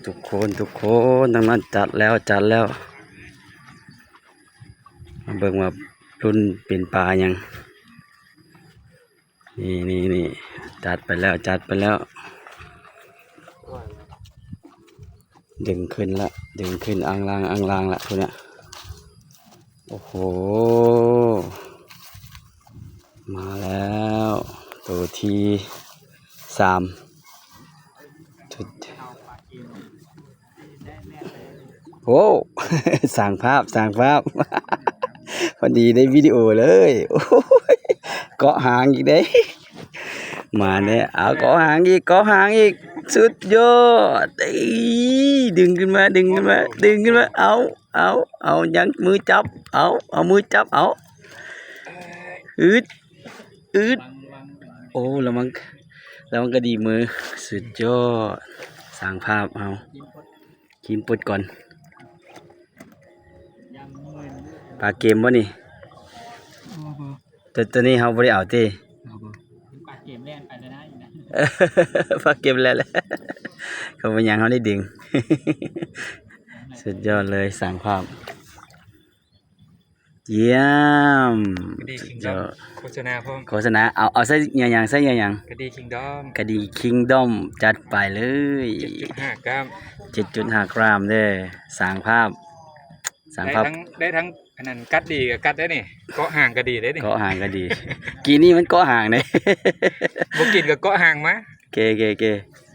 ทุกคนทางนั้นจัดแล้วมาเบิ่งว่ารุ่นเป็นปลายังนี่จัดไปแล้วดึงขึ้นอ่างลางละคุณน่ะโอ้โหมาแล้วตัวที่3โอ้ สร้างภาพ พอดีได้วิดีโอเลยโอ้ยเกาะหางอีกเด้มาเนี่ยเอาเกาะหางอีกสุดยอดดึงขึ้นมาเอายังมือจับเอามือจับเอาอืดโอ้แล้วมันก็ดีมือสุดยอดสร้างภาพเอาคิมปดก่อนปลาเกมวะนี่ตัวนี้เขาบริเอาตีปลาเกมแล่นไปได้นะปลาเกมแล่นเขาเป็นยังเขาได้ดึงสุดยอดเลยสร้างภาพเยี่ยมโฆษณาพ่อโฆษณาเอาใส่อย่างกระดีคิงดอมคิงดอมจัดไปเลย7.5 กรัม7.5 กรัมเด้อสร้างภาพได้ทั้งอันนั้นกัดดีกับกัดได้นี่เกาะห่างก็ดีได้นี่เกาะห่างก็ดีกีนี่มันเกาะห่างเลยบ่กินกับเกาะห่างมะเก